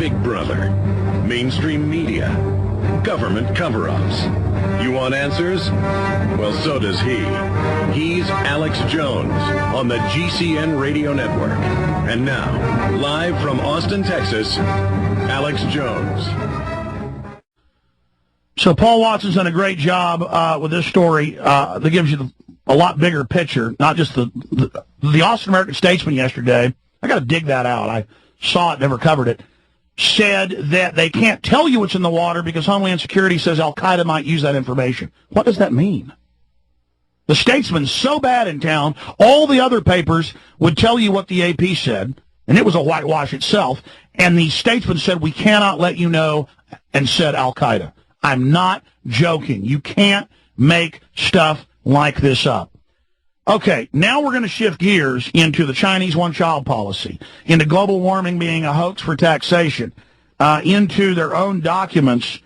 Big Brother, mainstream media, government cover-ups. You want answers? Well, so does he. He's Alex Jones on the GCN Radio Network. And now, live from Austin, Texas, Alex Jones. So Paul Watson's done a great job with this story that gives you a lot bigger picture, not just the Austin American-Statesman yesterday. I got to dig that out. I saw it, never covered it. Said that they can't tell you what's in the water because Homeland Security says Al-Qaeda might use that information. What does that mean? The Statesman's so bad in town, all the other papers would tell you what the AP said, and it was a whitewash itself, and the Statesman said, we cannot let you know, and said Al-Qaeda. I'm not joking. You can't make stuff like this up. Okay, now we're going to shift gears into the Chinese one-child policy, into global warming being a hoax for taxation, into their own documents,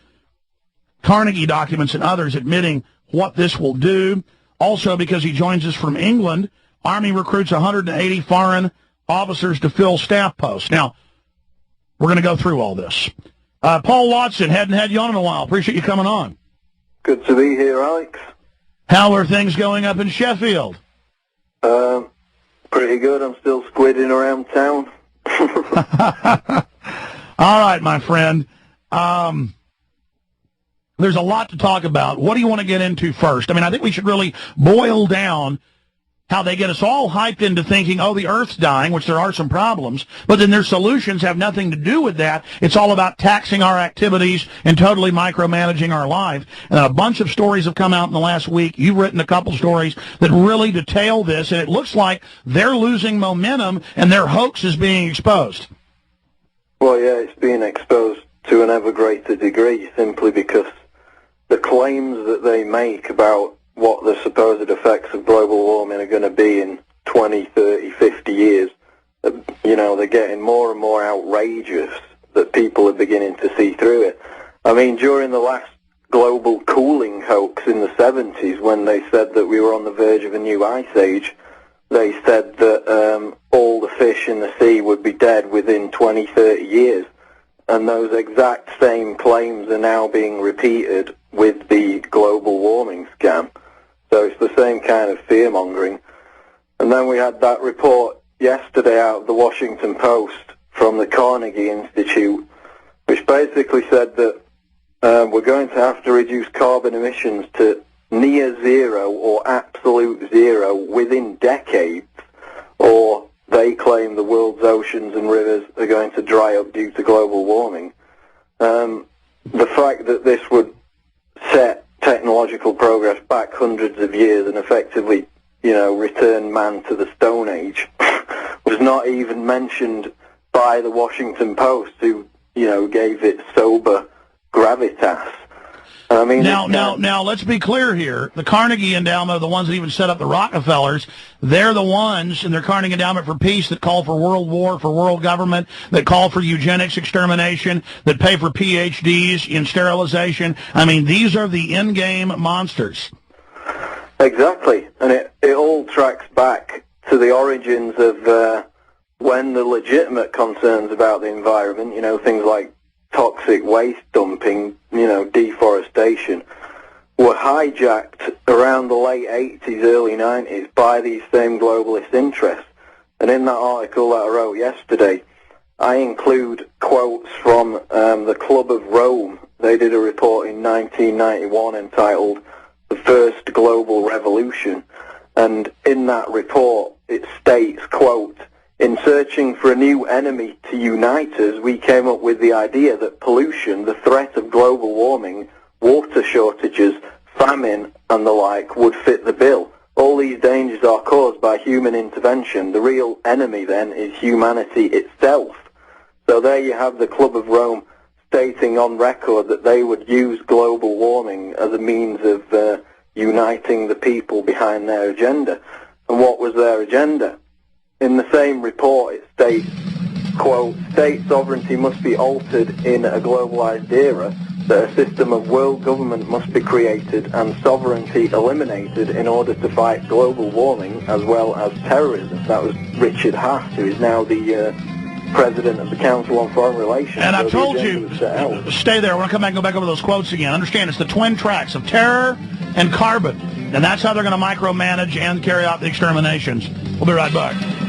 Carnegie documents and others admitting what this will do. Also, because he joins us from England, Army recruits 180 foreign officers to fill staff posts. Now, we're going to go through all this. Paul Watson, hadn't had you on in a while. Appreciate you coming on. Good to be here, Alex. How are things going up in Sheffield? Pretty good. I'm still squidding around town. All right, my friend. There's a lot to talk about. What do you want to get into first? I mean, I think we should really boil down how they get us all hyped into thinking, oh, the Earth's dying, which there are some problems, but then their solutions have nothing to do with that. It's all about taxing our activities and totally micromanaging our life. And a bunch of stories have come out in the last week. You've written a couple stories that really detail this, and it looks like they're losing momentum and their hoax is being exposed. Well, yeah, it's being exposed to an ever greater degree simply because the claims that they make about what the supposed effects of global warming are going to be in 20, 30, 50 years, you know, they're getting more and more outrageous that people are beginning to see through it. I mean, during the last global cooling hoax in the 70s, when they said that we were on the verge of a new ice age, they said that all the fish in the sea would be dead within 20, 30 years. And those exact same claims are now being repeated with the global warming scam. So it's the same kind of fear-mongering. And then we had that report yesterday out of the Washington Post from the Carnegie Institute, which basically said that we're going to have to reduce carbon emissions to near zero or absolute zero within decades, or they claim the world's oceans and rivers are going to dry up due to global warming. The fact that this would set technological progress back hundreds of years and effectively, you know, return man to the Stone Age was not even mentioned by the Washington Post, who, you know, gave it sober gravitas. I mean, now, let's be clear here. The Carnegie Endowment are the ones that even set up the Rockefellers. They're the ones in their Carnegie Endowment for Peace that call for world war, for world government, that call for eugenics extermination, that pay for PhDs in sterilization. I mean, these are the in-game monsters. Exactly. And it all tracks back to the origins of when the legitimate concerns about the environment, you know, things like toxic waste dumping, you know, deforestation, were hijacked around the late 80s, early 90s by these same globalist interests. And in that article that I wrote yesterday, I include quotes from the Club of Rome. They did a report in 1991 entitled The First Global Revolution. And in that report, it states, quote, "In searching for a new enemy to unite us, we came up with the idea that pollution, the threat of global warming, water shortages, famine, and the like would fit the bill. All these dangers are caused by human intervention. The real enemy, then, is humanity itself." So there you have the Club of Rome stating on record that they would use global warming as a means of uniting the people behind their agenda. And what was their agenda? In the same report, it states, quote, "State sovereignty must be altered in a globalized era, that a system of world government must be created and sovereignty eliminated in order to fight global warming as well as terrorism." That was Richard Haas, who is now the president of the Council on Foreign Relations. And I've so told you, stay there. We're going to come back and go back over those quotes again. Understand, it's the twin tracks of terror and carbon. And that's how they're going to micromanage and carry out the exterminations. We'll be right back.